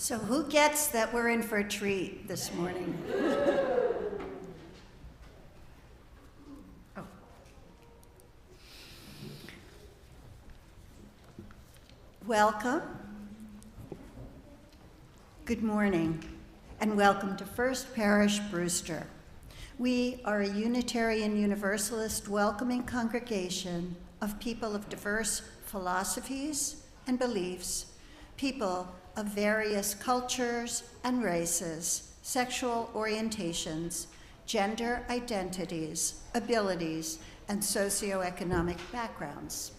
So who gets that we're in for a treat this morning? Oh. Welcome. Good morning, and welcome to First Parish Brewster. We are a Unitarian Universalist welcoming congregation of people of diverse philosophies and beliefs, people of various cultures and races, sexual orientations, gender identities, abilities, and socioeconomic backgrounds.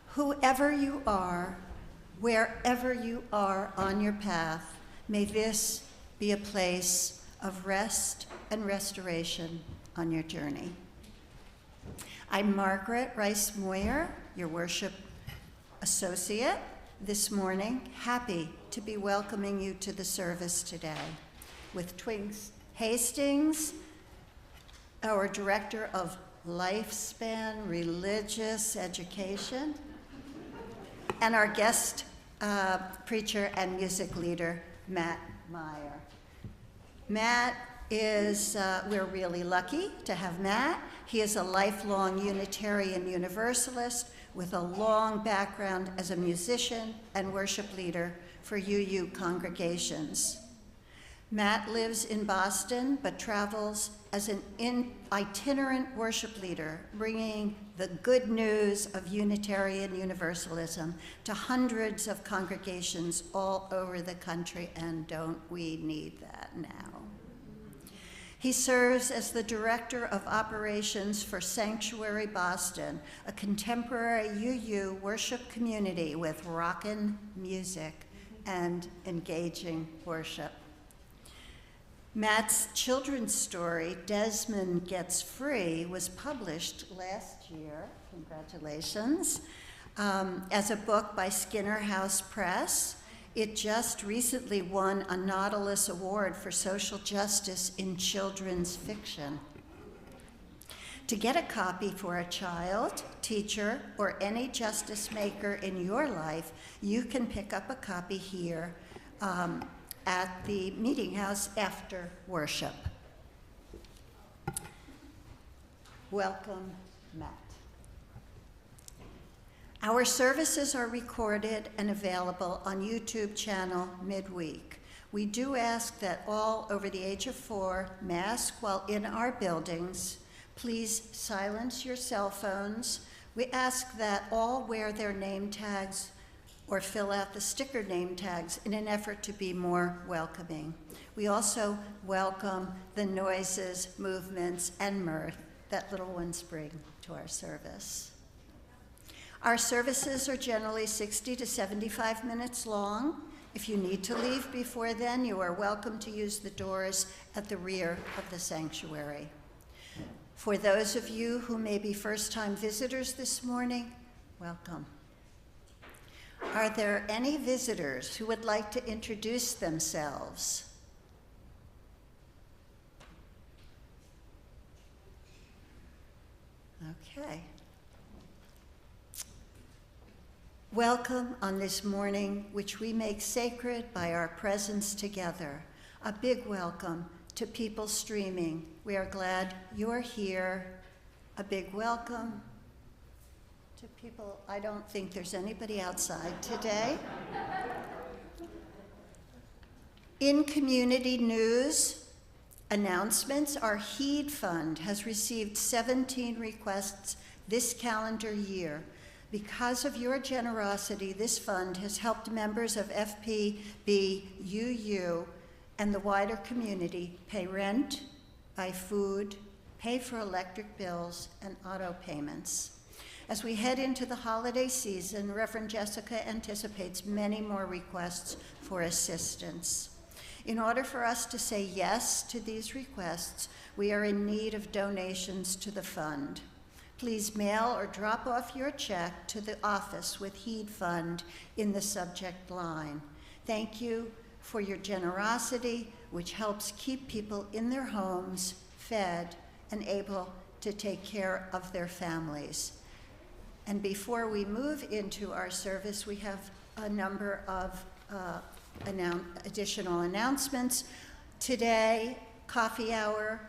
Whoever you are, wherever you are on your path, may this be a place of rest and restoration on your journey. I'm Margaret Rice Meyer, your worship associate this morning, happy to be welcoming you to the service today with Twinks Hastings, our Director of Lifespan Religious Education, and our guest preacher and music leader, Meyer. Matt is, we're really lucky to have Matt. He is a lifelong Unitarian Universalist with a long background as a musician and worship leader for UU congregations. Matt lives in Boston, but travels as an itinerant worship leader, bringing the good news of Unitarian Universalism to hundreds of congregations all over the country, and don't we need that now? He serves as the Director of Operations for Sanctuary Boston, a contemporary UU worship community with rockin' music and engaging worship. Matt's children's story, Desmond Gets Free, was published last year, congratulations, as a book by Skinner House Press. It just recently won a Nautilus Award for Social Justice in Children's Fiction. To get a copy for a child, teacher, or any justice maker in your life, you can pick up a copy here at the meeting house after worship. Welcome, Matt. Our services are recorded and available on YouTube channel midweek. We do ask that all over the age of 4 mask while in our buildings. Please silence your cell phones. We ask that all wear their name tags or fill out the sticker name tags in an effort to be more welcoming. We also welcome the noises, movements, and mirth that little ones bring to our service. Our services are generally 60 to 75 minutes long. If you need to leave before then, you are welcome to use the doors at the rear of the sanctuary. For those of you who may be first-time visitors this morning, welcome. Are there any visitors who would like to introduce themselves? Okay. Welcome on this morning, which we make sacred by our presence together. A big welcome to people streaming. We are glad you're here. A big welcome to people. I don't think there's anybody outside today. In community news announcements, our HEED Fund has received 17 requests this calendar year. Because of your generosity, this fund has helped members of FPB UU and the wider community pay rent, buy food, pay for electric bills, and auto payments. As we head into the holiday season, Reverend Jessica anticipates many more requests for assistance. In order for us to say yes to these requests, we are in need of donations to the fund. Please mail or drop off your check to the office with HEED Fund in the subject line. Thank you for your generosity, which helps keep people in their homes, fed, and able to take care of their families. And before we move into our service, we have a number of additional announcements. Today, coffee hour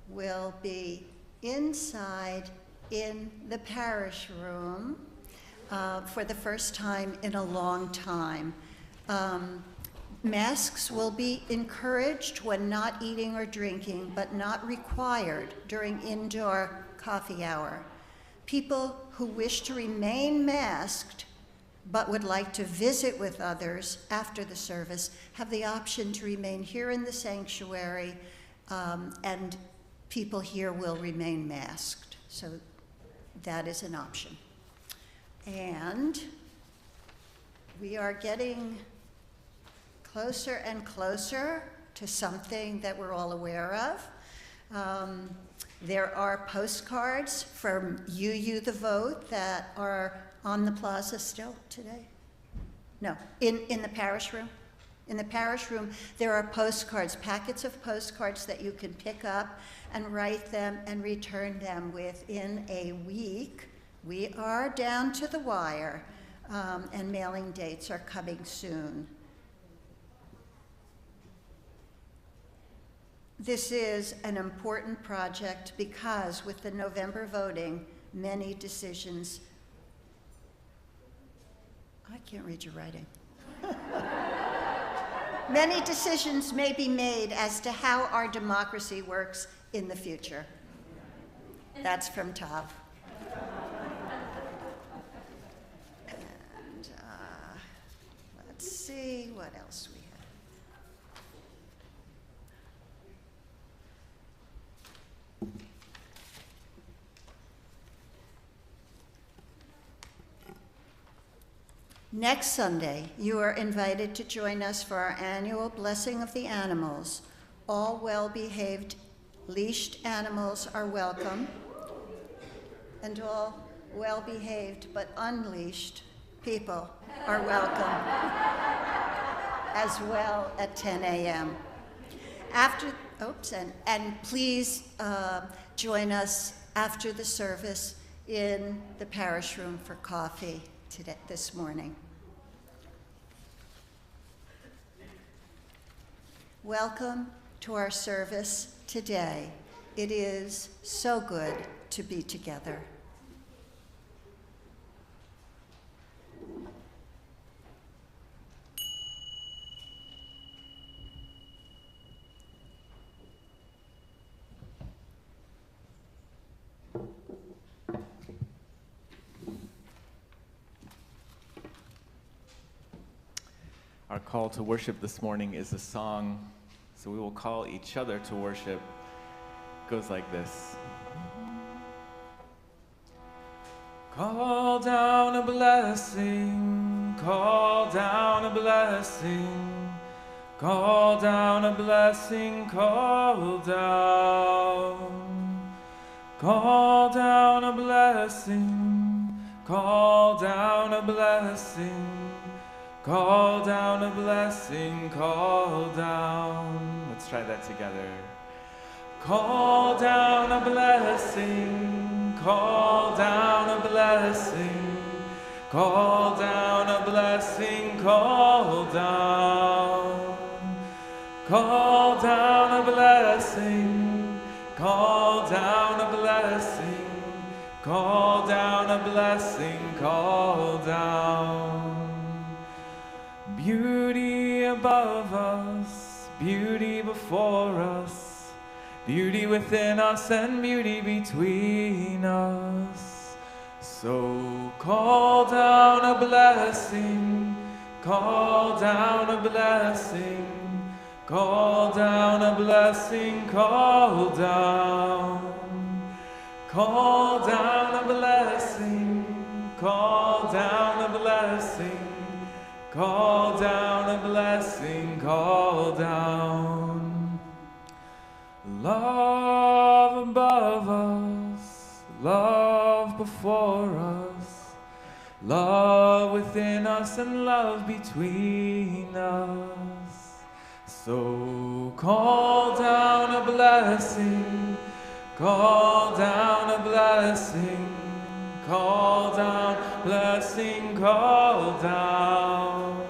will be inside in the parish room for the first time in a long time. Masks will be encouraged when not eating or drinking, but not required during indoor coffee hour. People who wish to remain masked but would like to visit with others after the service have the option to remain here in the sanctuary, and people here will remain masked. So that is an option. And we are getting closer and closer to something that we're all aware of. There are postcards from You the Vote that are on the plaza still today? No, in the parish room. In the parish room, there are postcards, packets of postcards that you can pick up and write them and return them within a week. We are down to the wire, and mailing dates are coming soon. This is an important project because with the November voting, many decisions, I can't read your writing. Many decisions may be made as to how our democracy works in the future. That's from Tav. And let's see what else we have. Next Sunday, you are invited to join us for our annual Blessing of the Animals. All well-behaved, leashed animals are welcome, and all well-behaved but unleashed people are welcome as well at 10 a.m. And please join us after the service in the parish room for coffee this morning. Welcome to our service today. It is so good to be together. Our call to worship this morning is a song, so we will call each other to worship. It goes like this. Call down a blessing, call down a blessing, call down a blessing, call down. Call down a blessing, call down a blessing, call down a blessing, call down. Let's try that together. Call down a blessing, call down a blessing, call down a blessing, call down. Call down a blessing, call down a blessing, call down a blessing, call down. Beauty above us, beauty before us, beauty within us and beauty between us. So call down a blessing, call down a blessing, call down a blessing, call down. Call down a blessing, call down a blessing, call down a blessing, call down. Love above us, love before us, love within us and love between us. So call down a blessing, call down a blessing, call down blessing, call down.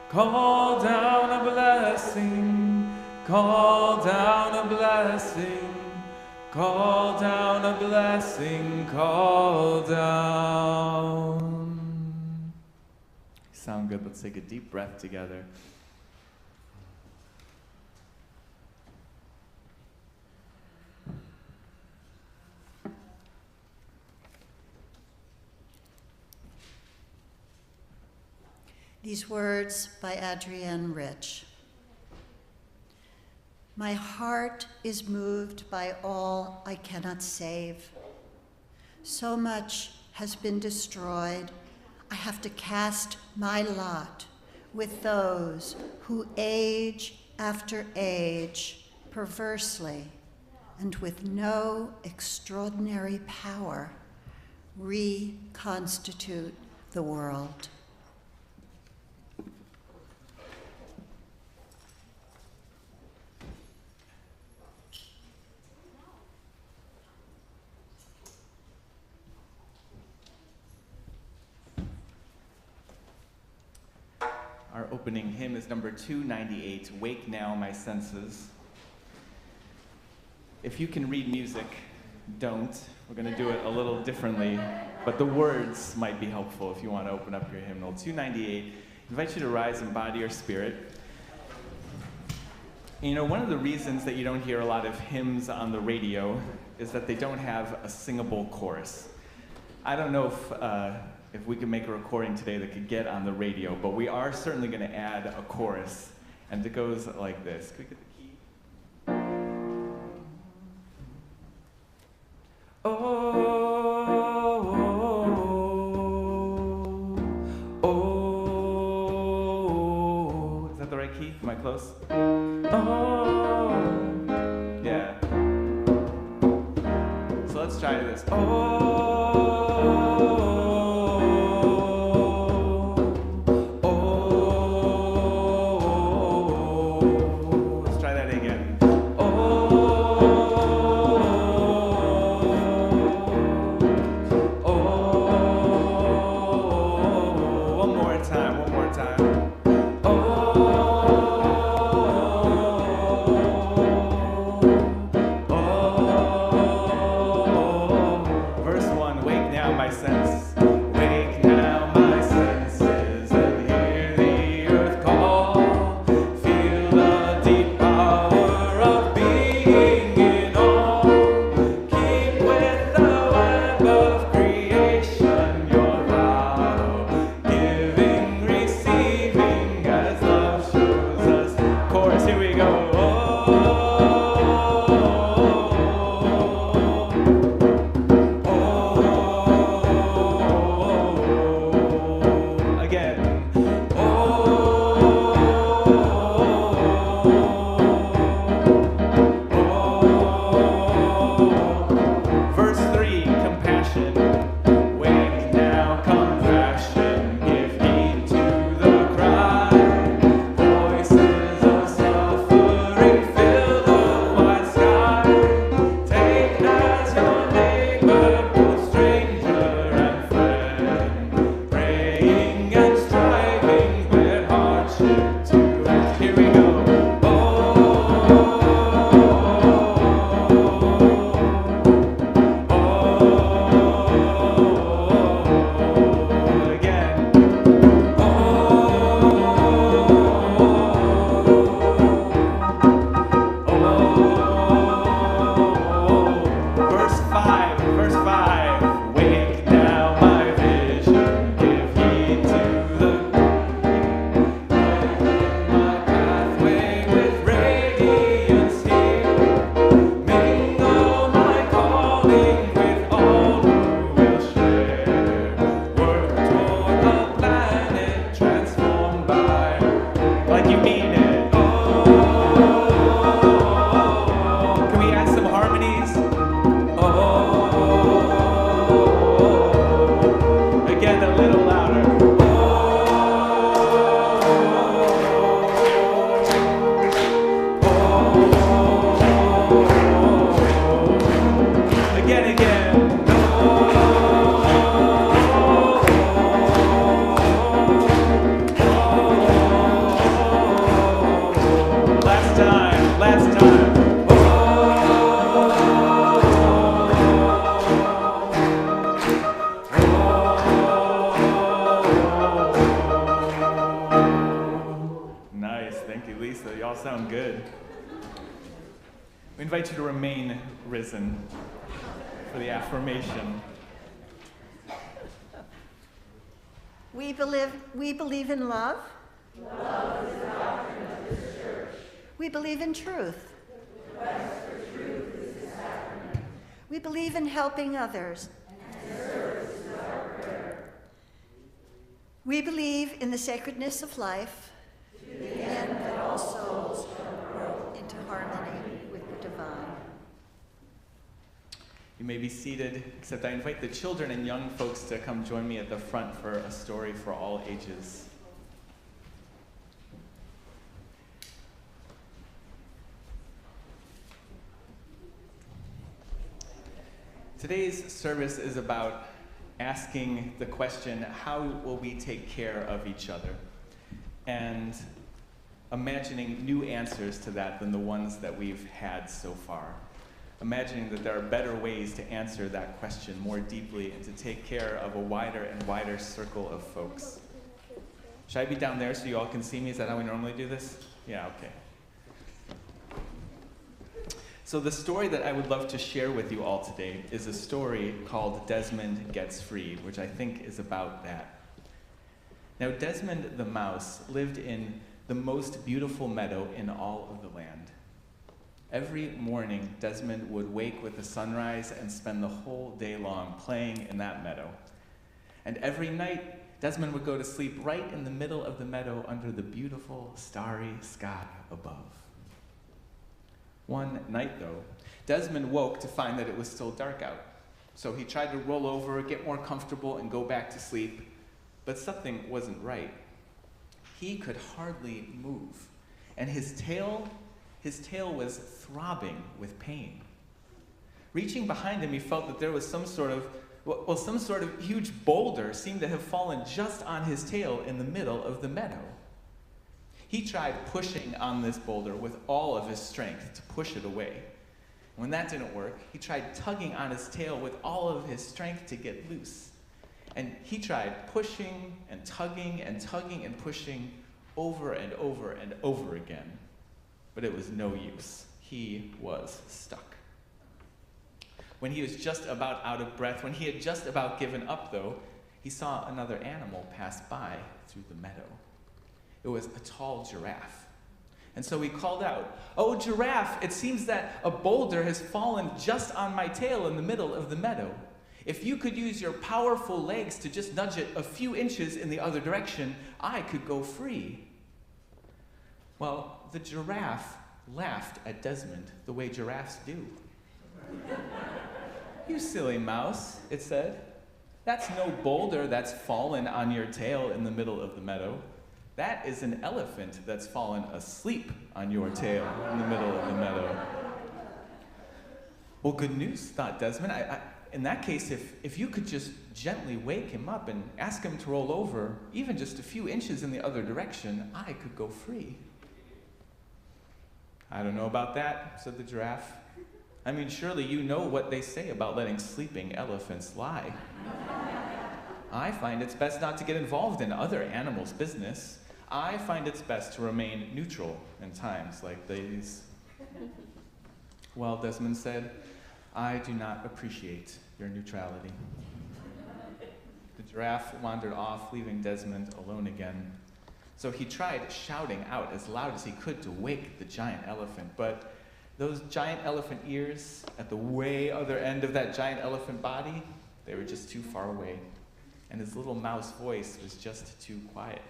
Call down a blessing, call down a blessing, call down a blessing, call down. Sound good? Let's take a deep breath together. These words by Adrienne Rich. My heart is moved by all I cannot save. So much has been destroyed, I have to cast my lot with those who age after age perversely and with no extraordinary power reconstitute the world. Our opening hymn is number 298, Wake Now My Senses. If you can read music, don't. We're going to do it a little differently, but the words might be helpful if you want to open up your hymnal. 298, I invite you to rise and body your spirit. You know, one of the reasons that you don't hear a lot of hymns on the radio is that they don't have a singable chorus. I don't know if we can make a recording today that could get on the radio, but we are certainly going to add a chorus, and it goes like this. Can we get the key? Oh, oh, oh. Is that the right key? Am I close? Oh, yeah. So let's try this. Oh. sound good. We invite you to remain risen for the affirmation. We believe in love. Love is the doctrine of this church. We believe in truth. The quest for truth is the sacrament. We believe in helping others. And service is our prayer. We believe in the sacredness of life, To the end that all souls shall grow into harmony with the divine. You may be seated, except I invite the children and young folks to come join me at the front for a story for all ages. Today's service is about asking the question, how will we take care of each other? And imagining new answers to that than the ones that we've had so far. Imagining that there are better ways to answer that question more deeply and to take care of a wider and wider circle of folks. Should I be down there so you all can see me? Is that how we normally do this? Yeah, okay. So the story that I would love to share with you all today is a story called Desmond Gets Free, which I think is about that. Now, Desmond the mouse lived in the most beautiful meadow in all of the land. Every morning, Desmond would wake with the sunrise and spend the whole day long playing in that meadow. And every night, Desmond would go to sleep right in the middle of the meadow under the beautiful starry sky above. One night, though, Desmond woke to find that it was still dark out. So he tried to roll over, get more comfortable, and go back to sleep, but something wasn't right. He could hardly move, and his tail was throbbing with pain. Reaching behind him, he felt that there was some sort of huge boulder seemed to have fallen just on his tail in the middle of the meadow. He tried pushing on this boulder with all of his strength to push it away. When that didn't work, he tried tugging on his tail with all of his strength to get loose. And he tried pushing and tugging and tugging and pushing over and over and over again. But it was no use. He was stuck. When he was just about out of breath, when he had just about given up, though, he saw another animal pass by through the meadow. It was a tall giraffe. And so he called out, "Oh, giraffe, it seems that a boulder has fallen just on my tail in the middle of the meadow. If you could use your powerful legs to just nudge it a few inches in the other direction, I could go free." Well, the giraffe laughed at Desmond the way giraffes do. "You silly mouse," it said. "That's no boulder that's fallen on your tail in the middle of the meadow. That is an elephant that's fallen asleep on your tail in the middle of the meadow." Well, good news, thought Desmond. In that case, if you could just gently wake him up and ask him to roll over, even just a few inches in the other direction, I could go free. "I don't know about that," said the giraffe. "I mean, surely you know what they say about letting sleeping elephants lie. I find it's best not to get involved in other animals' business. I find it's best to remain neutral in times like these." "Well," Desmond said, "I do not appreciate your neutrality." The giraffe wandered off, leaving Desmond alone again. So he tried shouting out as loud as he could to wake the giant elephant, but those giant elephant ears at the way other end of that giant elephant body, they were just too far away, and his little mouse voice was just too quiet.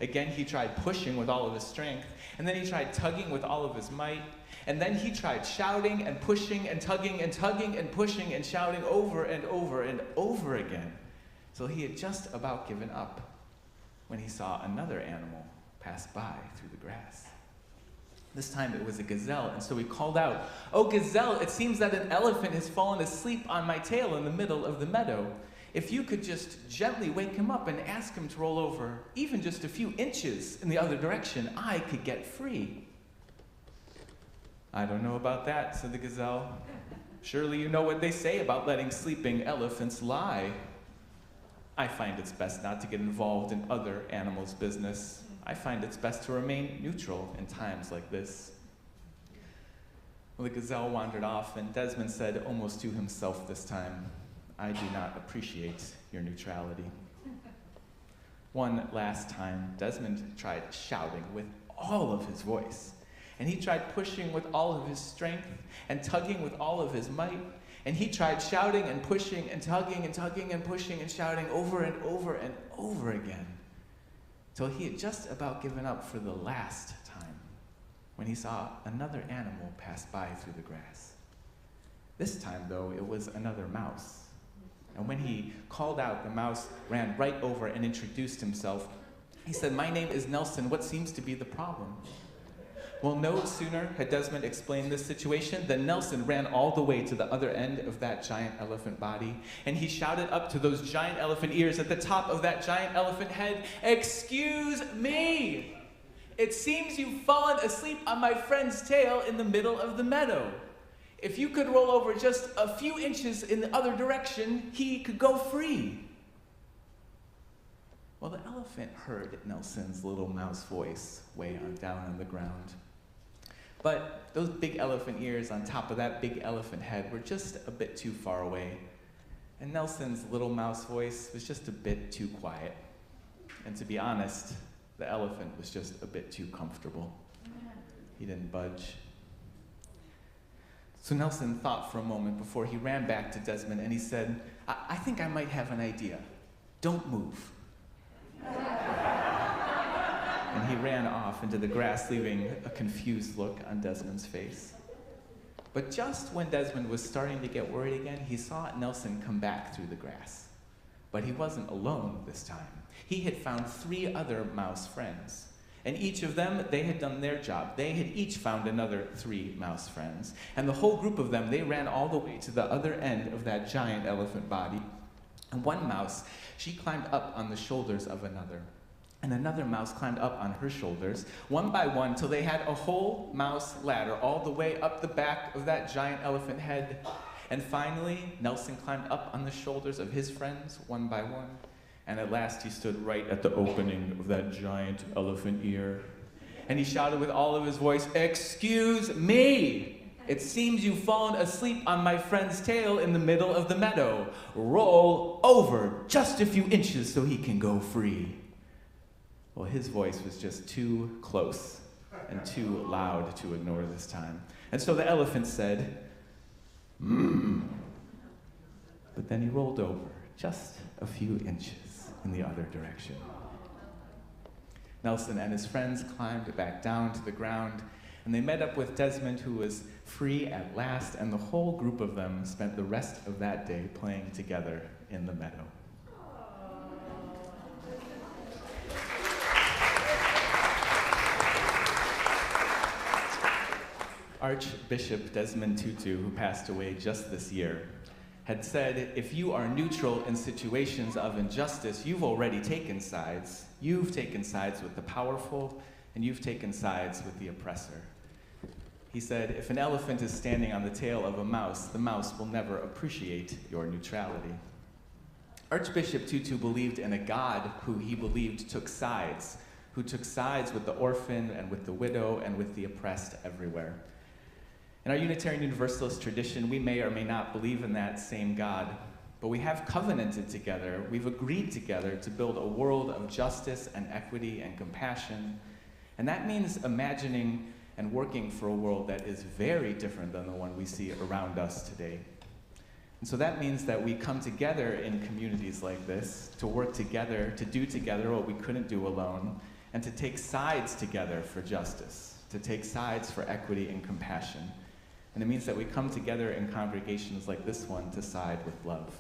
Again, he tried pushing with all of his strength, and then he tried tugging with all of his might, and then he tried shouting and pushing and tugging and tugging and pushing and shouting over and over and over again, till he had just about given up when he saw another animal pass by through the grass. This time it was a gazelle, and so he called out, "Oh, gazelle, it seems that an elephant has fallen asleep on my tail in the middle of the meadow. If you could just gently wake him up and ask him to roll over, even just a few inches in the other direction, I could get free." "I don't know about that," said the gazelle. "Surely you know what they say about letting sleeping elephants lie." I find it's best not to get involved in other animals' business. I find it's best to remain neutral in times like this. Well, the gazelle wandered off, and Desmond said, almost to himself this time, I do not appreciate your neutrality. One last time, Desmond tried shouting with all of his voice, and he tried pushing with all of his strength and tugging with all of his might, and he tried shouting and pushing and tugging and tugging and pushing and shouting over and over and over again, till he had just about given up for the last time when he saw another animal pass by through the grass. This time, though, it was another mouse. And when he called out, the mouse ran right over and introduced himself. He said, "My name is Nelson. What seems to be the problem?" Well, no sooner had Desmond explained this situation than Nelson ran all the way to the other end of that giant elephant body, and he shouted up to those giant elephant ears at the top of that giant elephant head, "Excuse me! It seems you've fallen asleep on my friend's tail in the middle of the meadow. If you could roll over just a few inches in the other direction, he could go free." Well, the elephant heard Nelson's little mouse voice way on down on the ground. But those big elephant ears on top of that big elephant head were just a bit too far away. And Nelson's little mouse voice was just a bit too quiet. And to be honest, the elephant was just a bit too comfortable. He didn't budge. So Nelson thought for a moment before he ran back to Desmond, and he said, I think I might have an idea. Don't move." And he ran off into the grass, leaving a confused look on Desmond's face. But just when Desmond was starting to get worried again, he saw Nelson come back through the grass. But he wasn't alone this time. He had found 3 other mouse friends. And each of them, they had done their job. They had each found another 3 mouse friends. And the whole group of them, they ran all the way to the other end of that giant elephant body. And one mouse, she climbed up on the shoulders of another. And another mouse climbed up on her shoulders, one by one, till they had a whole mouse ladder all the way up the back of that giant elephant head. And finally, Nelson climbed up on the shoulders of his friends, one by one. And at last he stood right at the opening of that giant elephant ear. And he shouted with all of his voice, "Excuse me! It seems you've fallen asleep on my friend's tail in the middle of the meadow. Roll over just a few inches so he can go free." Well, his voice was just too close and too loud to ignore this time. And so the elephant said, "Hmm." But then he rolled over just a few inches in the other direction. Nelson and his friends climbed back down to the ground, and they met up with Desmond, who was free at last, and the whole group of them spent the rest of that day playing together in the meadow. Archbishop Desmond Tutu, who passed away just this year, had said, if you are neutral in situations of injustice, you've already taken sides. You've taken sides with the powerful, and you've taken sides with the oppressor. He said, if an elephant is standing on the tail of a mouse, the mouse will never appreciate your neutrality. Archbishop Tutu believed in a God who he believed took sides, who took sides with the orphan and with the widow and with the oppressed everywhere. In our Unitarian Universalist tradition, we may or may not believe in that same God, but we have covenanted together, we've agreed together to build a world of justice and equity and compassion, and that means imagining and working for a world that is very different than the one we see around us today. And so that means that we come together in communities like this to work together, to do together what we couldn't do alone, and to take sides together for justice, to take sides for equity and compassion. And it means that we come together in congregations like this one to side with love.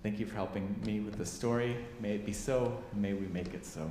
Thank you for helping me with the story. May it be so, and may we make it so.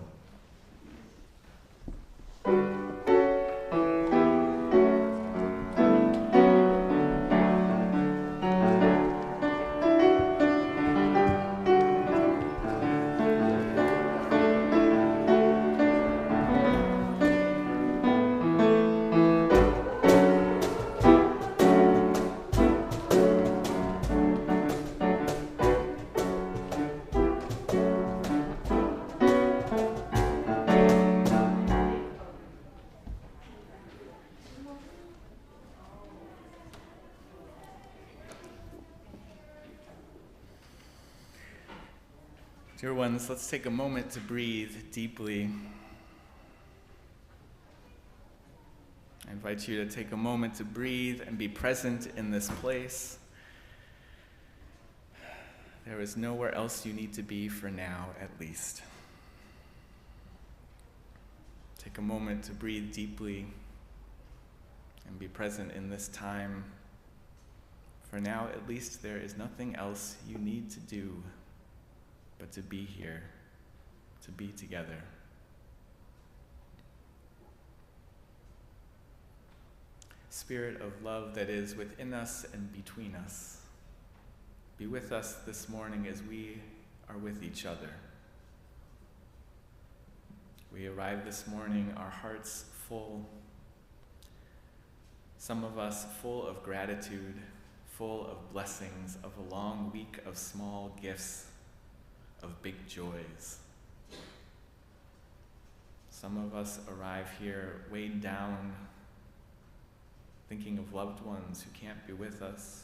Dear ones, let's take a moment to breathe deeply. I invite you to take a moment to breathe and be present in this place. There is nowhere else you need to be for now, at least. Take a moment to breathe deeply and be present in this time. For now, at least, there is nothing else you need to do but to be here, to be together. Spirit of love that is within us and between us, be with us this morning as we are with each other. We arrive this morning, our hearts full, some of us full of gratitude, full of blessings, of a long week of small gifts, of big joys. Some of us arrive here weighed down, thinking of loved ones who can't be with us,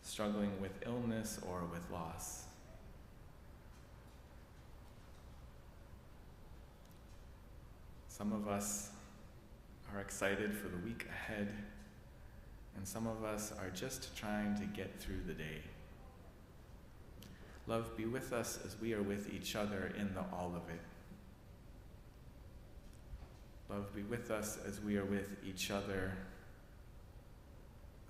struggling with illness or with loss. Some of us are excited for the week ahead, and some of us are just trying to get through the day. Love, be with us as we are with each other in the all of it. Love, be with us as we are with each other,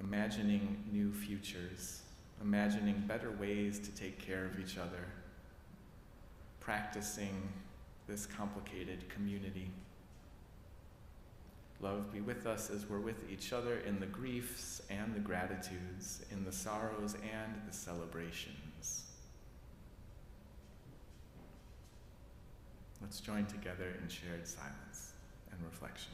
imagining new futures, imagining better ways to take care of each other, practicing this complicated community. Love, be with us as we're with each other in the griefs and the gratitudes, in the sorrows and the celebrations. Let's join together in shared silence and reflection.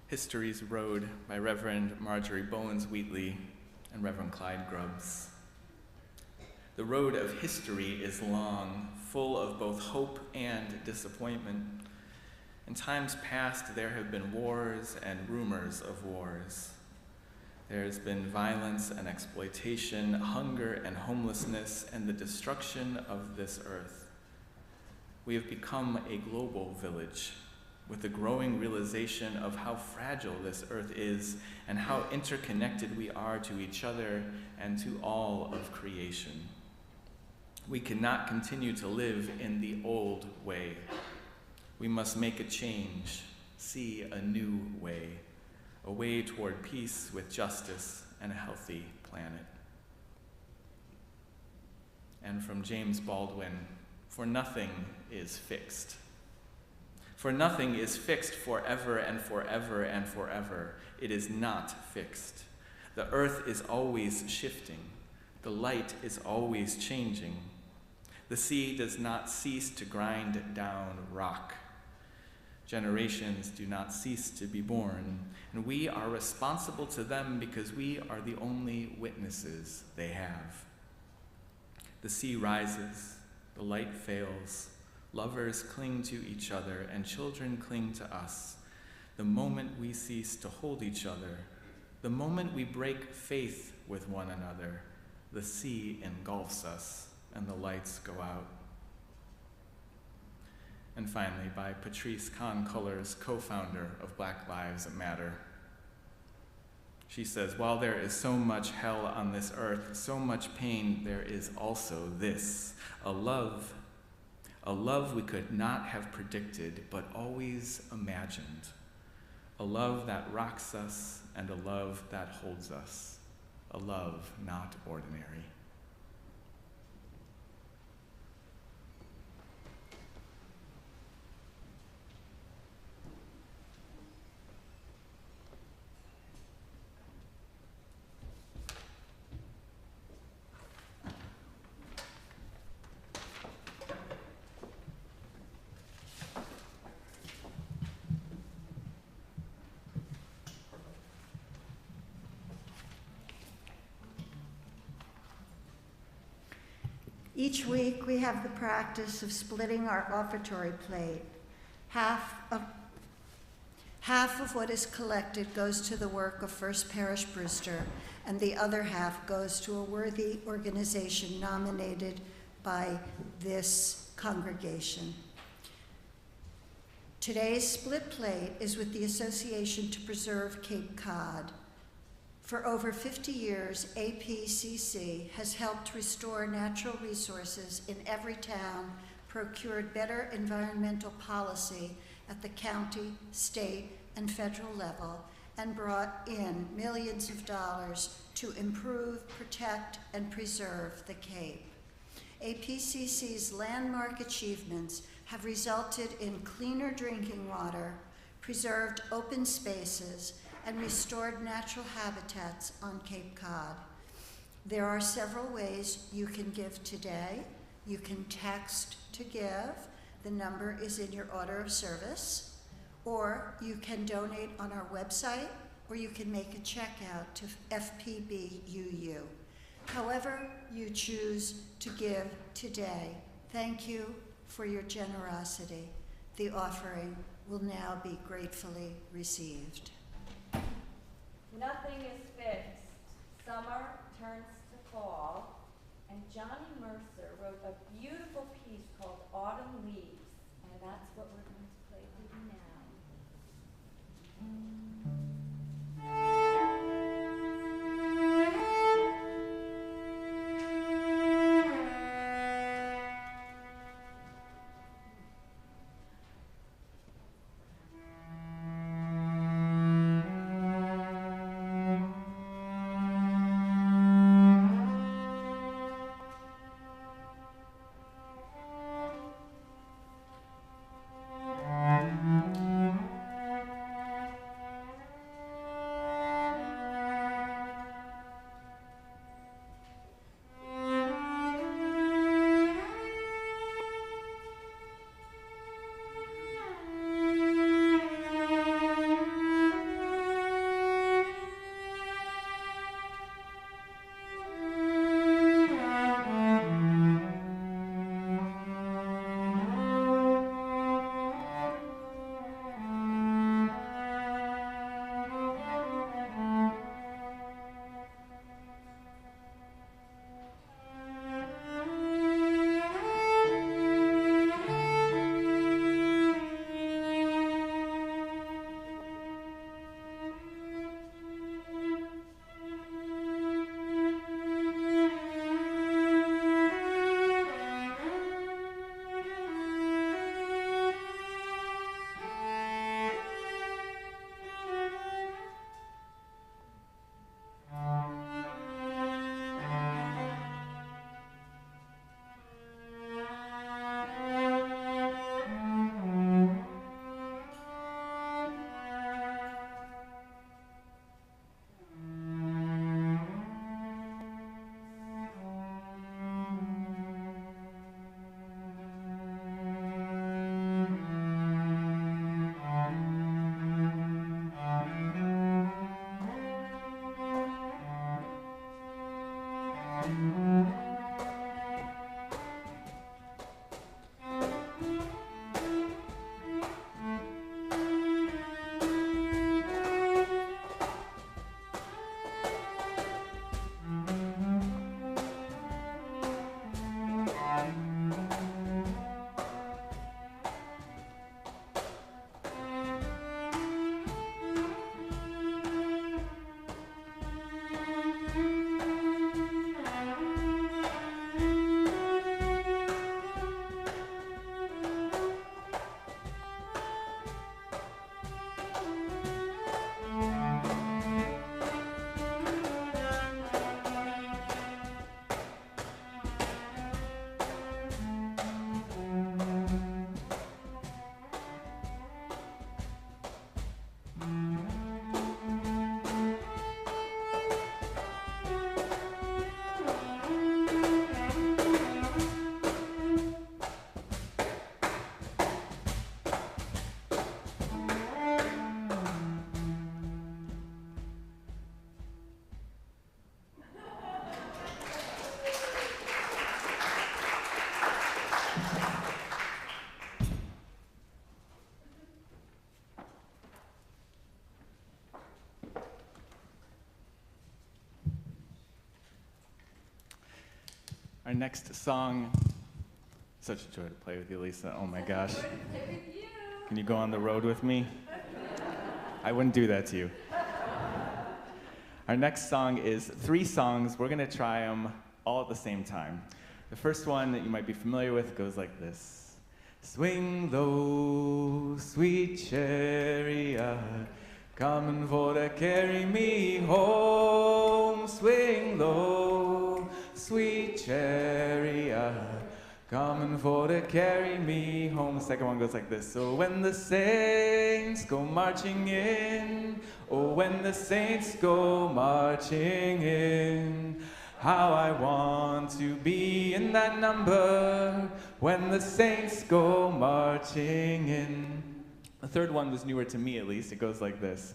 History's Road by Reverend Marjorie Bowens-Wheatley and Reverend Clyde Grubbs. The road of history is long, full of both hope and disappointment. In times past, there have been wars and rumors of wars. There has been violence and exploitation, hunger and homelessness, and the destruction of this earth. We have become a global village, with the growing realization of how fragile this earth is and how interconnected we are to each other and to all of creation. We cannot continue to live in the old way. We must make a change, see a new way, a way toward peace with justice and a healthy planet. And from James Baldwin, for nothing is fixed. For nothing is fixed forever and forever and forever. It is not fixed. The earth is always shifting. The light is always changing. The sea does not cease to grind down rock. Generations do not cease to be born, and we are responsible to them because we are the only witnesses they have. The sea rises, the light fails, lovers cling to each other, and children cling to us. The moment we cease to hold each other, the moment we break faith with one another, the sea engulfs us and the lights go out. And finally, by Patrice Kahn-Cullors, co-founder of Black Lives Matter. She says, while there is so much hell on this earth, so much pain, there is also this, a love we could not have predicted, but always imagined. A love that rocks us and a love that holds us. A love not ordinary. Each week, we have the practice of splitting our offertory plate. Half of what is collected goes to the work of First Parish Brewster, and the other half goes to a worthy organization nominated by this congregation. Today's split plate is with the Association to Preserve Cape Cod. For over 50 years, APCC has helped restore natural resources in every town, procured better environmental policy at the county, state, and federal level, and brought in millions of dollars to improve, protect, and preserve the Cape. APCC's landmark achievements have resulted in cleaner drinking water, preserved open spaces, and restored natural habitats on Cape Cod. There are several ways you can give today. You can text to give. The number is in your order of service. Or you can donate on our website, or you can make a check out to FPBUU. However you choose to give today, thank you for your generosity. The offering will now be gratefully received. Nothing is fixed. Summer turns to fall, and Johnny Mercer wrote a beautiful piece called Autumn Leaves, and that's what we're going to play for you now. Our next song, such a joy to play with you, Lisa. Oh my gosh. Can you go on the road with me? I wouldn't do that to you. Our next song is 3 songs. We're going to try them all at the same time. The first one that you might be familiar with goes like this. Swing low, sweet chariot, coming for to carry me home. Swing low, sweet chariot, coming for to carry me home. The second one goes like this. So when the saints go marching in, oh, when the saints go marching in, how I want to be in that number when the saints go marching in. The third one was newer to me, at least. It goes like this.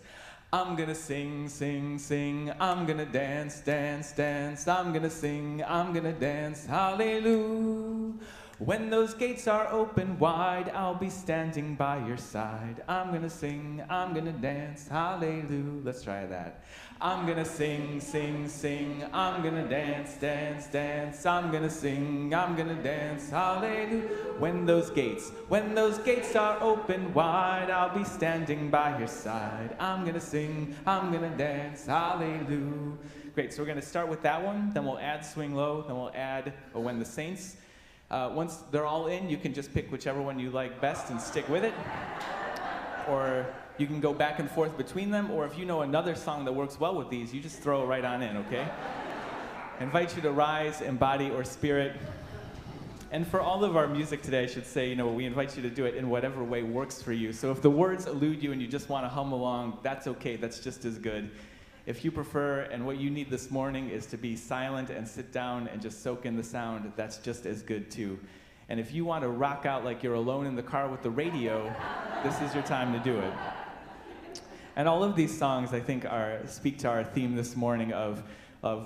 I'm gonna sing, sing, sing. I'm gonna dance, dance, dance. I'm gonna sing, I'm gonna dance. Hallelujah. When those gates are open wide, I'll be standing by your side. I'm gonna sing, I'm gonna dance. Hallelujah. Let's try that. I'm gonna sing, sing, sing. I'm gonna dance, dance, dance. I'm gonna sing, I'm gonna dance. Hallelujah. When those gates are open wide, I'll be standing by your side. I'm gonna sing, I'm gonna dance. Hallelujah. Great, so we're gonna start with that one, then we'll add Swing Low, then we'll add When the Saints. Once they're all in, you can just pick whichever one you like best and stick with it. Or you can go back and forth between them, or if you know another song that works well with these, you just throw it right on in, okay? I invite you to rise in body or spirit. And for all of our music today, I should say, we invite you to do it in whatever way works for you. So if the words elude you and you just want to hum along, that's okay, that's just as good. If you prefer, and what you need this morning is to be silent and sit down and just soak in the sound, that's just as good too. And if you want to rock out like you're alone in the car with the radio, this is your time to do it. And all of these songs, I think, speak to our theme this morning of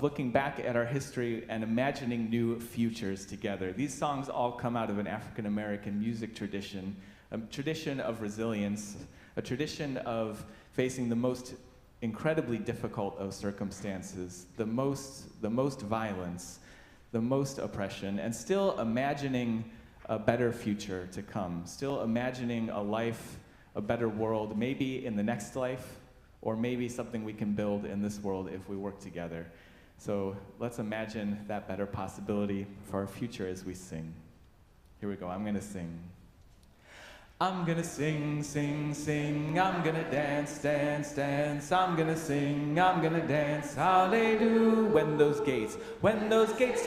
looking back at our history and imagining new futures together. These songs all come out of an African-American music tradition, a tradition of resilience, a tradition of facing the most incredibly difficult of circumstances, the most violence, the most oppression, and still imagining a better future to come, still imagining a life, a better world, maybe in the next life, or maybe something we can build in this world if we work together. So let's imagine that better possibility for our future as we sing. Here we go, I'm gonna sing. I'm gonna sing, sing, sing. I'm gonna dance, dance, dance. I'm gonna sing, I'm gonna dance. Hallelujah. When those gates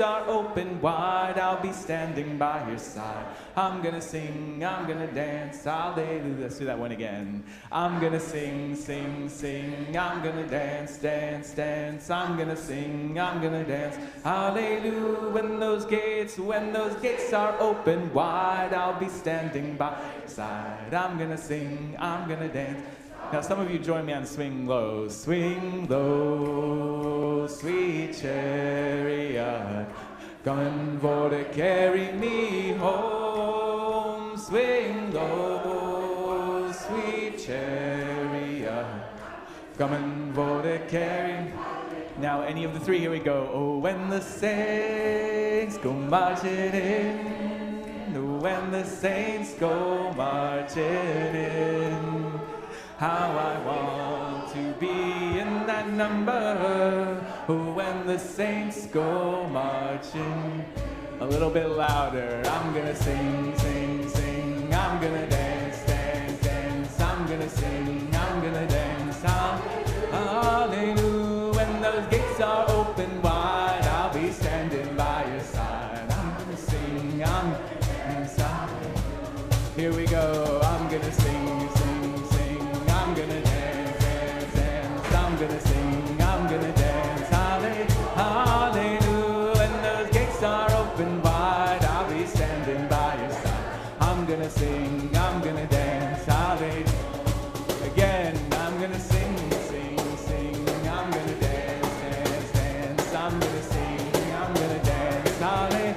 are open wide, I'll be standing by your side. I'm gonna sing, I'm gonna dance. Hallelujah. Let's do that one again. I'm gonna sing, sing, sing. I'm gonna dance, dance, dance. I'm gonna sing, I'm gonna dance. Hallelujah. When those gates are open wide, I'll be standing by your side. I'm gonna sing, I'm gonna dance. Now some of you join me on Swing Low, sweet chariot, coming for to carry me home. Swing low, sweet chariot, coming for to carry. Now any of the 3, here we go. Oh, when the saints go marching in, when the saints go marching in, how I want to be in that number. Oh, when the saints go marching. A little bit louder. I'm gonna sing, sing, sing. I'm gonna dance, dance, dance. I'm gonna sing, I'm gonna dance. Hallelujah. When those gates are open wide, I'll be standing by your side. I'm gonna sing, here we go. I'm gonna sing, sing, sing. I'm gonna dance, dance, dance. I'm gonna sing, I'm gonna dance. Hallelujah. When those gates are open wide, I'll be standing by your side. I'm gonna sing, I'm gonna dance. Hallelujah. Again, I'm gonna sing, sing, sing. I'm gonna dance, dance, dance. I'm gonna sing, I'm gonna dance. Hallelujah.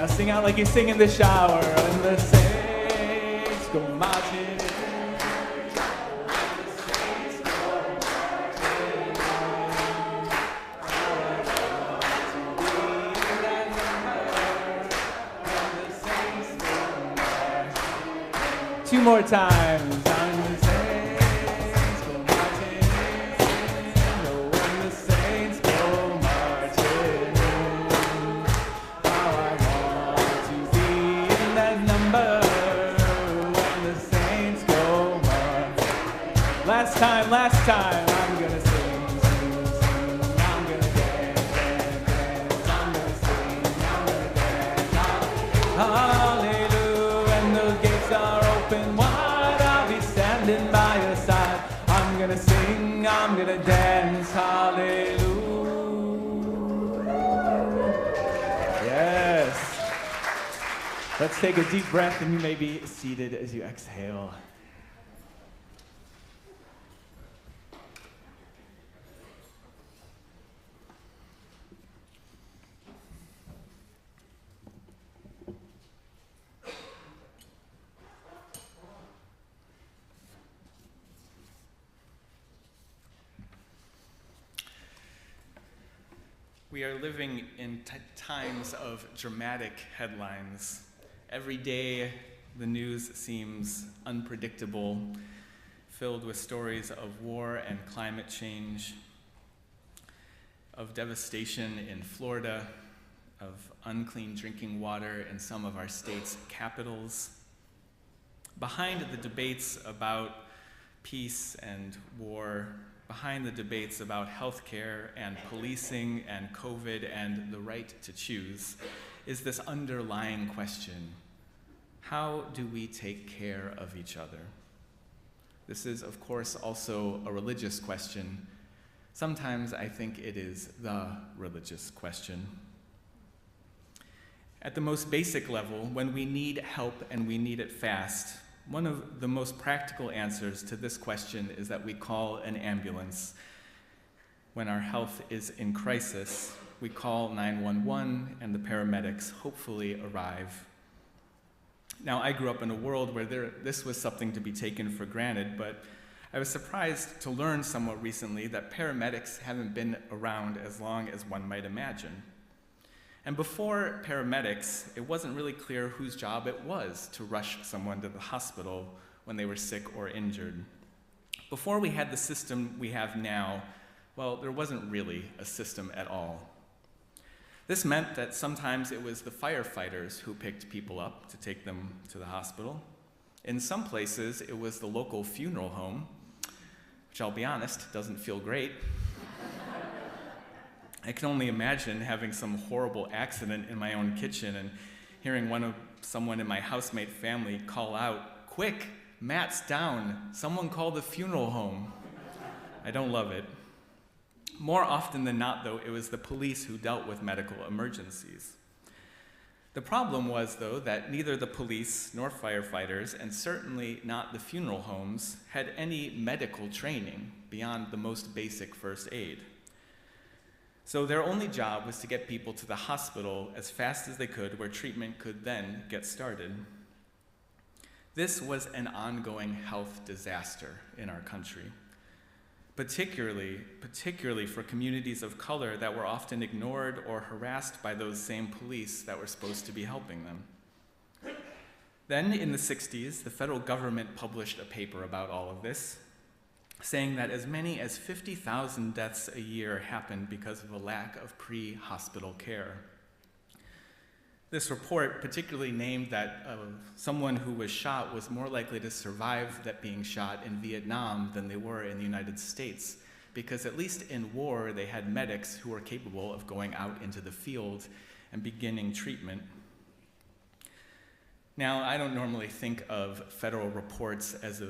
Sing out like you sing in the shower. And the saints go marching in. more time. I'm gonna saints go marching in. Oh, when the saints go marching in. How I want to be in that number when the saints go marching. Last time, I'm gonna sing, sing, sing. I'm gonna dance, dance, dance. I'm gonna sing, I'm gonna dance. Hallelujah, when the gates are open wide, I'll be standing by your side. I'm gonna sing, I'm gonna dance, hallelujah. Yes. Let's take a deep breath, and you may be seated as you exhale. We are living in times of dramatic headlines. Every day, the news seems unpredictable, filled with stories of war and climate change, of devastation in Florida, of unclean drinking water in some of our state's capitals. Behind the debates about peace and war, behind the debates about healthcare and policing and COVID and the right to choose, is this underlying question: how do we take care of each other? This is, of course, also a religious question. Sometimes I think it is the religious question. At the most basic level, when we need help and we need it fast, one of the most practical answers to this question is that we call an ambulance. When our health is in crisis, we call 911 and the paramedics hopefully arrive. Now, I grew up in a world where this was something to be taken for granted, but I was surprised to learn somewhat recently that paramedics haven't been around as long as one might imagine. And before paramedics, it wasn't really clear whose job it was to rush someone to the hospital when they were sick or injured. Before we had the system we have now, well, there wasn't really a system at all. This meant that sometimes it was the firefighters who picked people up to take them to the hospital. In some places, it was the local funeral home, which I'll be honest, doesn't feel great. I can only imagine having some horrible accident in my own kitchen and hearing someone in my housemate family call out, "Quick, Matt's down, someone call the funeral home." I don't love it. More often than not, though, it was the police who dealt with medical emergencies. The problem was, though, that neither the police nor firefighters, and certainly not the funeral homes, had any medical training beyond the most basic first aid. So their only job was to get people to the hospital as fast as they could, where treatment could then get started. This was an ongoing health disaster in our country, particularly for communities of color that were often ignored or harassed by those same police that were supposed to be helping them. Then in the 60s, the federal government published a paper about all of this, saying that as many as 50,000 deaths a year happened because of a lack of pre-hospital care. This report particularly named that someone who was shot was more likely to survive that being shot in Vietnam than they were in the United States, because at least in war, they had medics who were capable of going out into the field and beginning treatment. Now, I don't normally think of federal reports as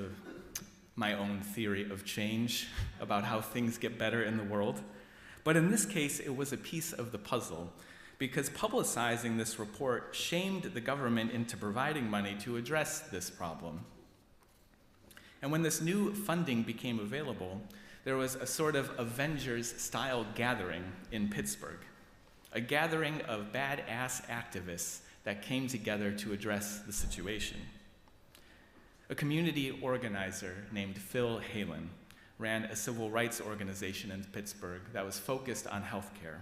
my own theory of change about how things get better in the world. But in this case, it was a piece of the puzzle, because publicizing this report shamed the government into providing money to address this problem. And when this new funding became available, there was a sort of Avengers-style gathering in Pittsburgh, a gathering of badass activists that came together to address the situation. A community organizer named Phil Halen ran a civil rights organization in Pittsburgh that was focused on healthcare.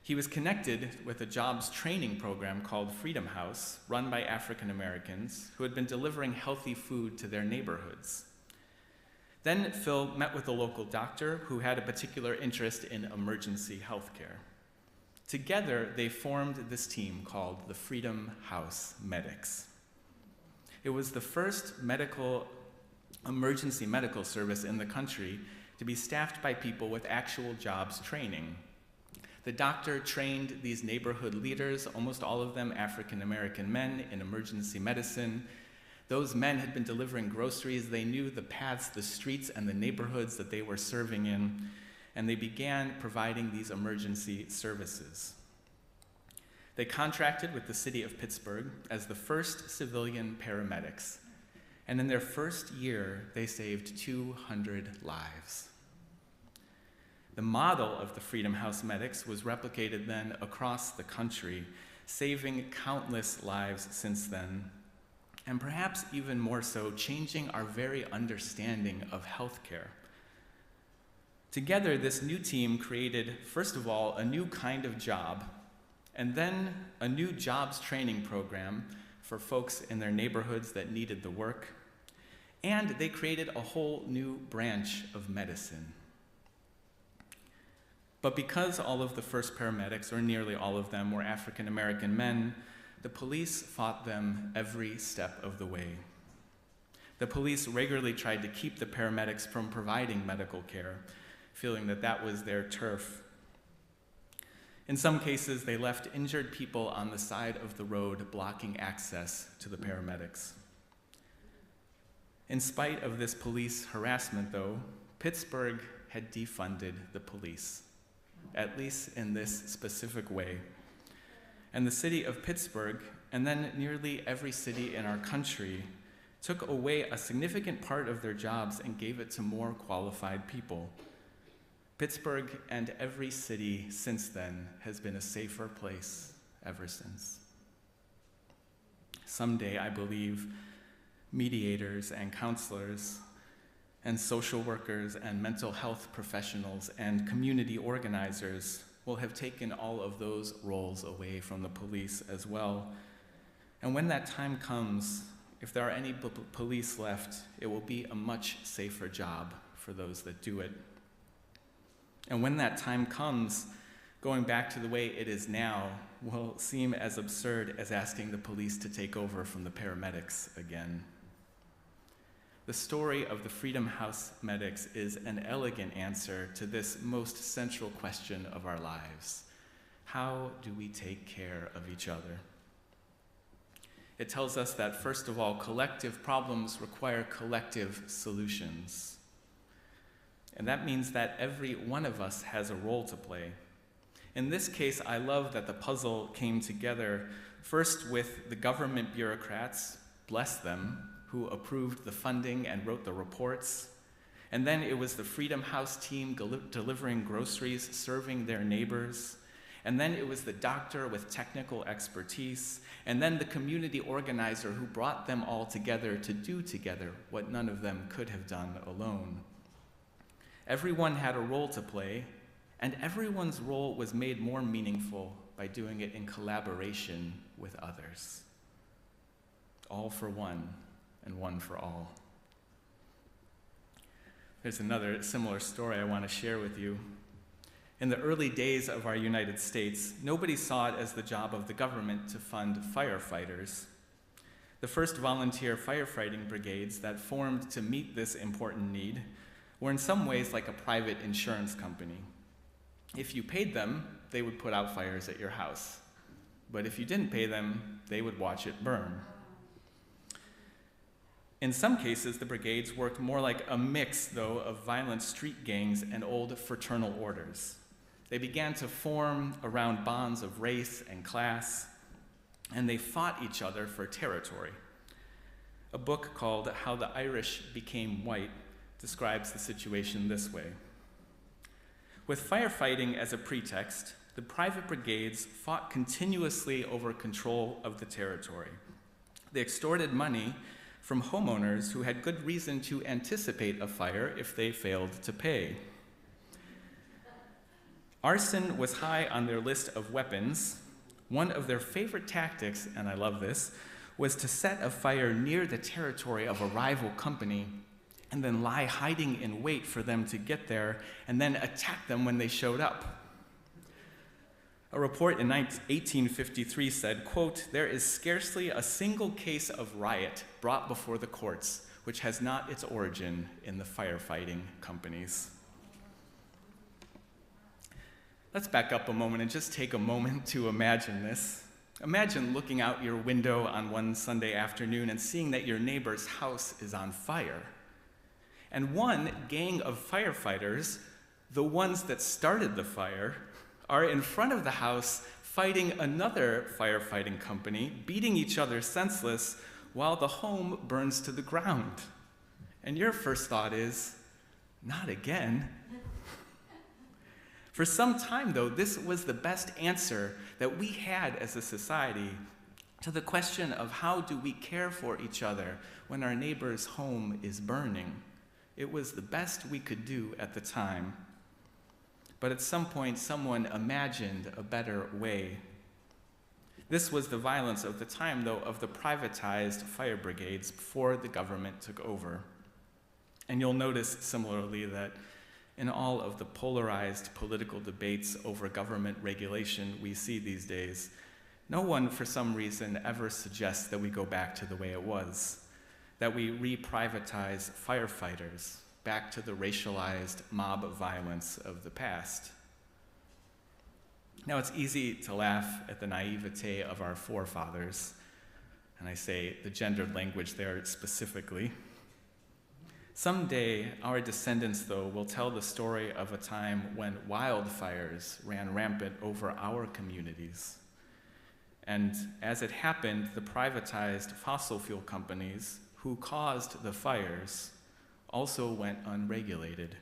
He was connected with a jobs training program called Freedom House, run by African Americans who had been delivering healthy food to their neighborhoods. Then Phil met with a local doctor who had a particular interest in emergency health care. Together, they formed this team called the Freedom House Medics. It was the first emergency medical service in the country to be staffed by people with actual jobs training. The doctor trained these neighborhood leaders, almost all of them African American men, in emergency medicine. Those men had been delivering groceries. They knew the paths, the streets, and the neighborhoods that they were serving in, and they began providing these emergency services. They contracted with the city of Pittsburgh as the first civilian paramedics, and in their first year, they saved 200 lives. The model of the Freedom House Medics was replicated then across the country, saving countless lives since then, and perhaps even more so, changing our very understanding of healthcare. Together, this new team created, first of all, a new kind of job, and then a new jobs training program for folks in their neighborhoods that needed the work, and they created a whole new branch of medicine. But because all of the first paramedics, or nearly all of them, were African American men, the police fought them every step of the way. The police regularly tried to keep the paramedics from providing medical care, feeling that that was their turf. In some cases, they left injured people on the side of the road, blocking access to the paramedics. In spite of this police harassment, though, Pittsburgh had defunded the police, at least in this specific way. And the city of Pittsburgh, and then nearly every city in our country, took away a significant part of their jobs and gave it to more qualified people. Pittsburgh and every city since then has been a safer place ever since. Someday, I believe, mediators and counselors and social workers and mental health professionals and community organizers will have taken all of those roles away from the police as well. And when that time comes, if there are any police left, it will be a much safer job for those that do it. And when that time comes, going back to the way it is now will seem as absurd as asking the police to take over from the paramedics again. The story of the Freedom House Medics is an elegant answer to this most central question of our lives. How do we take care of each other? It tells us that, first of all, collective problems require collective solutions. And that means that every one of us has a role to play. In this case, I love that the puzzle came together first with the government bureaucrats, bless them, who approved the funding and wrote the reports. And then it was the Freedom House team delivering groceries, serving their neighbors. And then it was the doctor with technical expertise. And then the community organizer who brought them all together to do together what none of them could have done alone. Everyone had a role to play, and everyone's role was made more meaningful by doing it in collaboration with others. All for one, and one for all. There's another similar story I want to share with you. In the early days of our United States, nobody saw it as the job of the government to fund firefighters. The first volunteer firefighting brigades that formed to meet this important need were in some ways like a private insurance company. If you paid them, they would put out fires at your house. But if you didn't pay them, they would watch it burn. In some cases, the brigades worked more like a mix, though, of violent street gangs and old fraternal orders. They began to form around bonds of race and class, and they fought each other for territory. A book called How the Irish Became White describes the situation this way. With firefighting as a pretext, the private brigades fought continuously over control of the territory. They extorted money from homeowners who had good reason to anticipate a fire if they failed to pay. Arson was high on their list of weapons. One of their favorite tactics, and I love this, was to set a fire near the territory of a rival company and then lie hiding in wait for them to get there and then attack them when they showed up. A report in 1853 said, quote, "There is scarcely a single case of riot brought before the courts which has not its origin in the firefighting companies." Let's back up a moment and just take a moment to imagine this. Imagine looking out your window on one Sunday afternoon and seeing that your neighbor's house is on fire. And one gang of firefighters, the ones that started the fire, are in front of the house fighting another firefighting company, beating each other senseless while the home burns to the ground. And your first thought is, not again. For some time, though, this was the best answer that we had as a society to the question of how do we care for each other when our neighbor's home is burning. It was the best we could do at the time. But at some point, someone imagined a better way. This was the violence of the time, though, of the privatized fire brigades before the government took over. And you'll notice similarly that in all of the polarized political debates over government regulation we see these days, no one, for some reason, ever suggests that we go back to the way it was, that we re-privatize firefighters back to the racialized mob violence of the past. Now, it's easy to laugh at the naivete of our forefathers, and I say the gendered language there specifically. Someday, our descendants, though, will tell the story of a time when wildfires ran rampant over our communities. And as it happened, the privatized fossil fuel companies who caused the fires also went unregulated.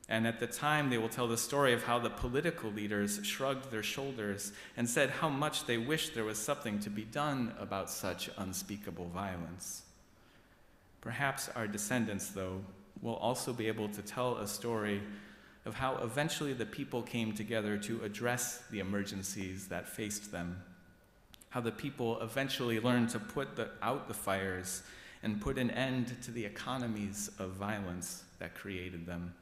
And at the time, they will tell the story of how the political leaders shrugged their shoulders and said how much they wished there was something to be done about such unspeakable violence. Perhaps our descendants, though, will also be able to tell a story of how eventually the people came together to address the emergencies that faced them, how the people eventually learned to put out the fires and put an end to the economies of violence that created them.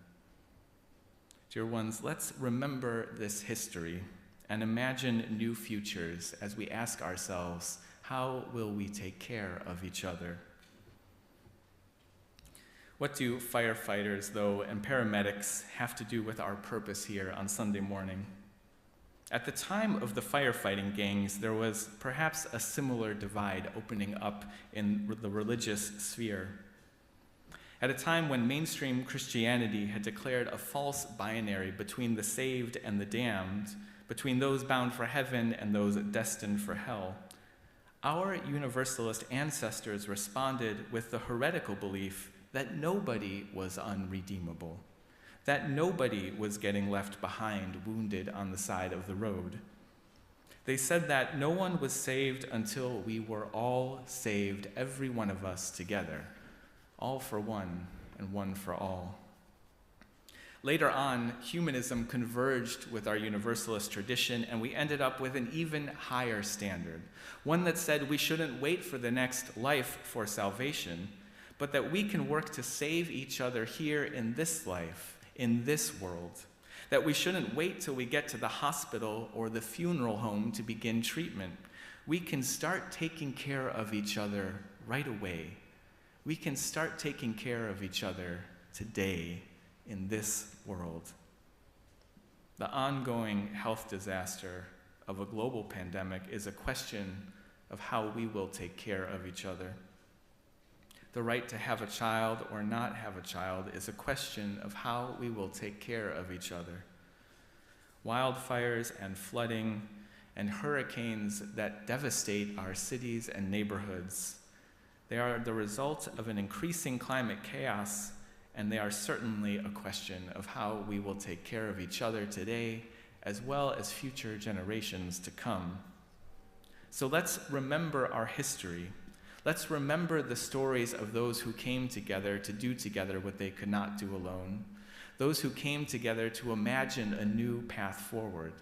Dear ones, let's remember this history and imagine new futures as we ask ourselves, how will we take care of each other? What do firefighters, though, and paramedics have to do with our purpose here on Sunday morning? At the time of the firefighting gangs, there was perhaps a similar divide opening up in the religious sphere. At a time when mainstream Christianity had declared a false binary between the saved and the damned, between those bound for heaven and those destined for hell, our Universalist ancestors responded with the heretical belief that nobody was unredeemable, that nobody was getting left behind, wounded on the side of the road. They said that no one was saved until we were all saved, every one of us together, all for one and one for all. Later on, humanism converged with our Universalist tradition, and we ended up with an even higher standard, one that said we shouldn't wait for the next life for salvation, but that we can work to save each other here in this life, in this world. That we shouldn't wait till we get to the hospital or the funeral home to begin treatment. We can start taking care of each other right away. We can start taking care of each other today in this world. The ongoing health disaster of a global pandemic is a question of how we will take care of each other. The right to have a child or not have a child is a question of how we will take care of each other. Wildfires and flooding and hurricanes that devastate our cities and neighborhoods, they are the result of an increasing climate chaos, and they are certainly a question of how we will take care of each other today as well as future generations to come. So let's remember our history. Let's remember the stories of those who came together to do together what they could not do alone. those who came together to imagine a new path forward,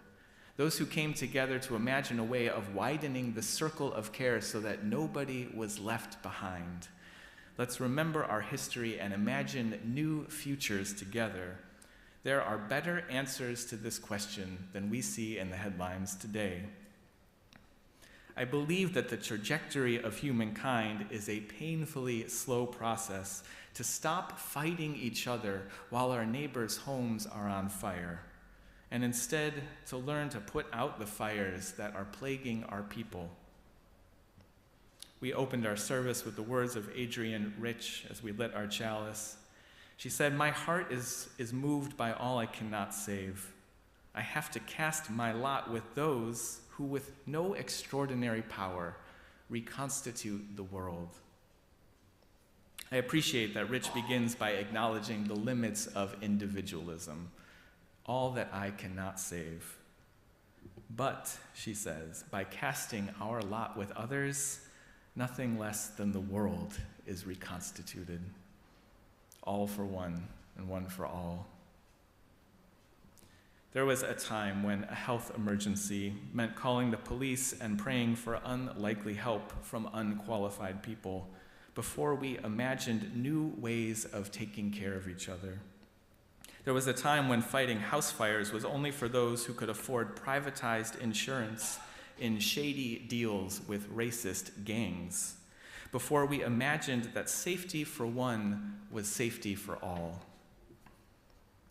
those who came together to imagine a way of widening the circle of care so that nobody was left behind. Let's remember our history and imagine new futures together. There are better answers to this question than we see in the headlines today. I believe that the trajectory of humankind is a painfully slow process to stop fighting each other while our neighbors' homes are on fire, and instead to learn to put out the fires that are plaguing our people. We opened our service with the words of Adrienne Rich as we lit our chalice. She said, "My heart is moved by all I cannot save. I have to cast my lot with those who, with no extraordinary power, reconstitute the world." I appreciate that Rich begins by acknowledging the limits of individualism, all that I cannot save. But, she says, by casting our lot with others, nothing less than the world is reconstituted. All for one and one for all. There was a time when a health emergency meant calling the police and praying for unlikely help from unqualified people before we imagined new ways of taking care of each other. There was a time when fighting house fires was only for those who could afford privatized insurance in shady deals with racist gangs, before we imagined that safety for one was safety for all.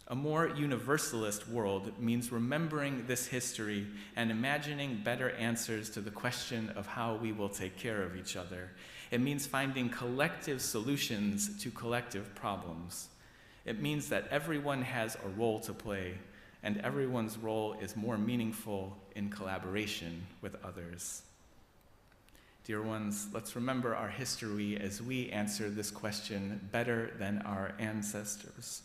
A more universalist world means remembering this history and imagining better answers to the question of how we will take care of each other. It means finding collective solutions to collective problems. It means that everyone has a role to play, and everyone's role is more meaningful in collaboration with others. Dear ones, let's remember our history as we answer this question better than our ancestors,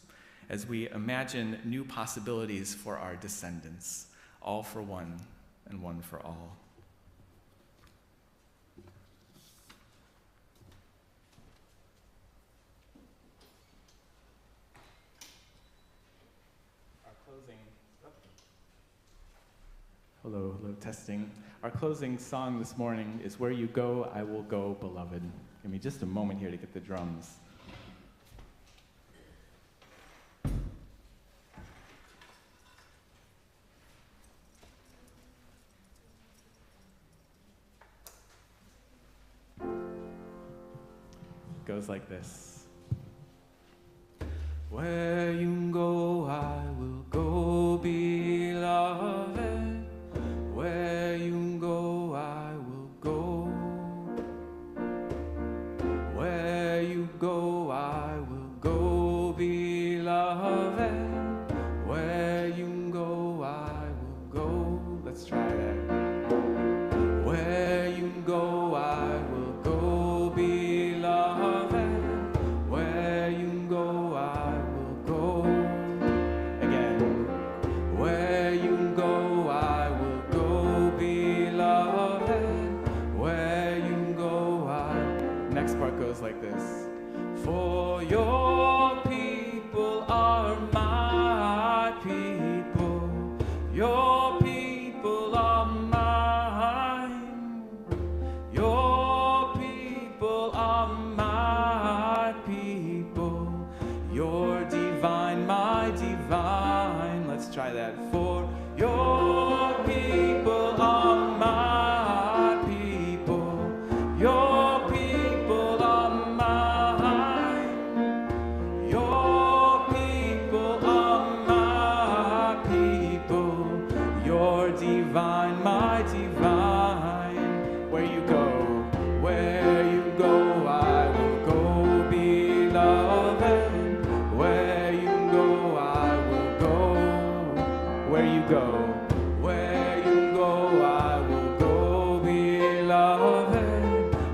as we imagine new possibilities for our descendants, all for one and one for all. Hello, testing. Our closing song this morning is "Where You Go, I Will Go, Beloved." Give me just a moment here to get the drums. It goes like this. Where you go, I will go, beloved. Where you go, I will go. Where you go, I will go, beloved. Where you go, I will go. Let's try that. Where you go, I will go, beloved. Where you go, I will go. Again. Where you go, I will go, beloved. Where you go, Next part goes like this. For your people are my people. Your people are mine. Your people are my people. You're divine, my divine. Let's try that. For your people are my people. Your people are mine. Your people are my people. You're divine, my divine. Where you go, where you go, I will go, beloved. Where you go, I will go. Where you go, where you go, I will go, beloved.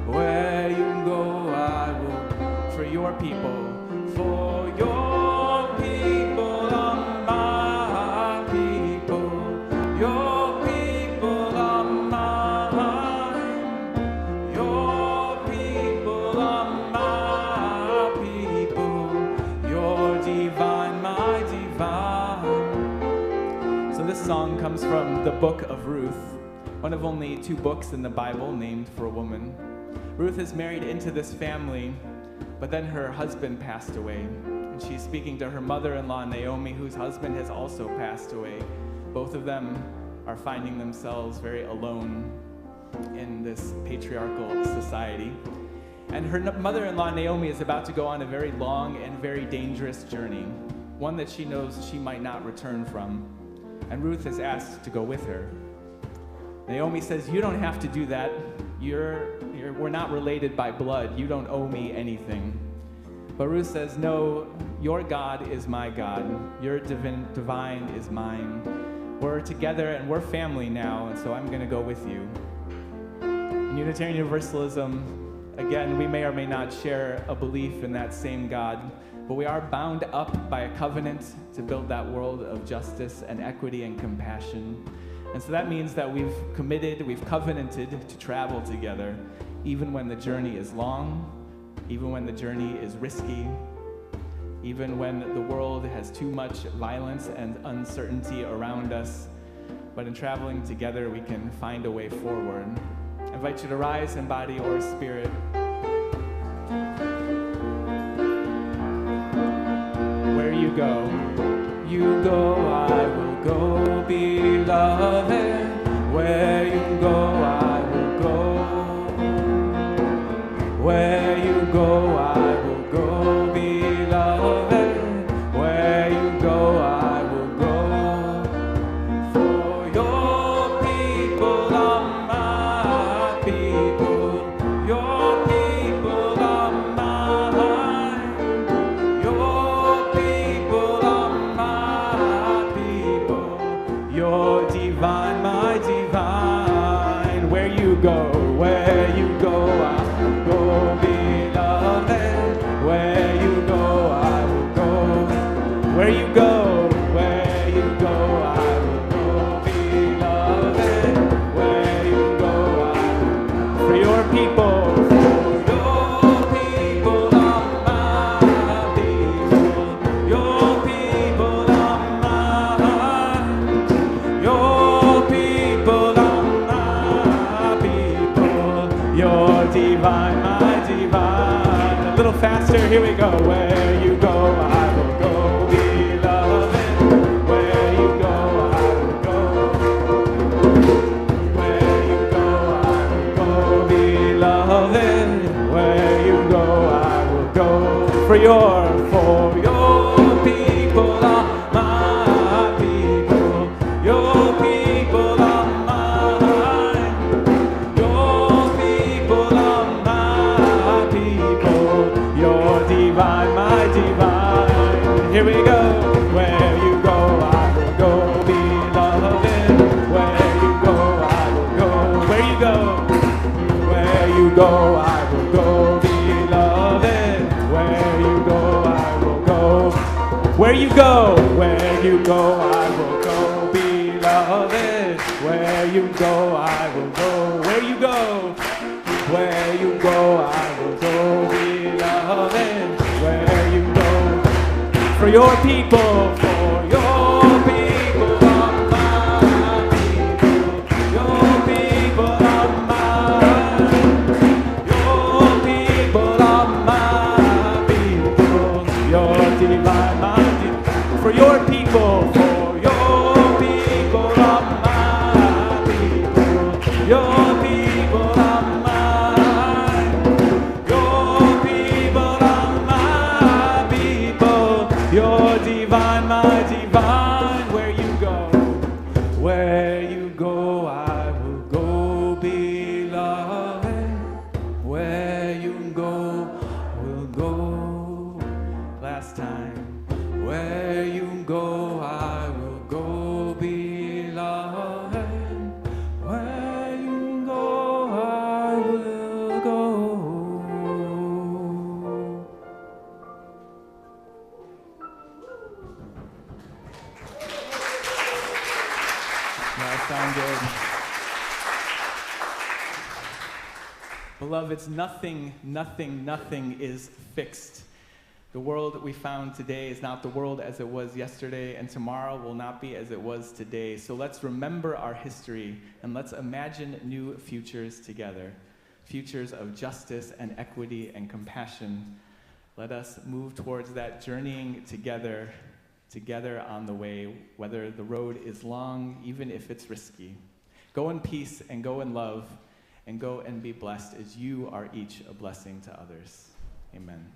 Where you go, I will. For your people, for your people are my people. Your people are mine. Your people are my people. You're divine, my divine. song comes from the book of Ruth, one of only 2 books in the Bible named for a woman. Ruth is married into this family, but then her husband passed away. And she's speaking to her mother-in-law, Naomi, whose husband has also passed away. Both of them are finding themselves very alone in this patriarchal society. And her mother-in-law, Naomi, is about to go on a very long and very dangerous journey, one that she knows she might not return from. And Ruth is asked to go with her. Naomi says, "You don't have to do that. We're not related by blood. You don't owe me anything." But Ruth says, "No, your God is my God. Your divine is mine. We're together and we're family now, and so I'm going to go with you." In Unitarian Universalism, again, we may or may not share a belief in that same God, but we are bound up by a covenant to build that world of justice and equity and compassion. And so that means that we've covenanted to travel together, even when the journey is long, even when the journey is risky, even when the world has too much violence and uncertainty around us. But in traveling together, we can find a way forward. I invite you to rise in body or spirit. Where you go, I will go, beloved. Where you go, I will go. Where you go, I will go, beloved. Where you go, I will go. For your people are my people. Your people are mine. Your people are my people. You're divine, my divine. Where you go, I will go, beloved. Where you go, I will go. Where you go, I will go, beloved. Where you go, I will go. For your people. Divine, my divine. A little faster, here we go. Where you go, I will go, beloved. Where you go, I will go. Where you go, I will go, beloved. Where you go, I will go. For your people are my people. Your people are divine, my divine. Here we go. Where you go, I will go, beloved. Where you go, I will go. Where you go? Where you go, I will go, beloved. Where you go, I will go. Where you go? Where you go, I will go, beloved. Where you go, I will go. Where you go? Where you go, I will go, beloved. Where you go, for your people are my people. Your people are mine. Your people are my people. Your divine, my divine. For your people are my people. Your people are mine. Your people are my people. You're divine, my divine. Where you go, I will go, beloved. Where you go, we'll go. Last time. Where you go, I will go, beloved. Where you go, I will go. That sound good. Beloveds, nothing is fixed. The world that we found today is not the world as it was yesterday, and tomorrow will not be as it was today. So let's remember our history, and let's imagine new futures together. Futures of justice and equity and compassion. Let us move towards that, journeying together on the way, whether the road is long, even if it's risky. Go in peace and go in love, and go and be blessed as you are each a blessing to others. Amen.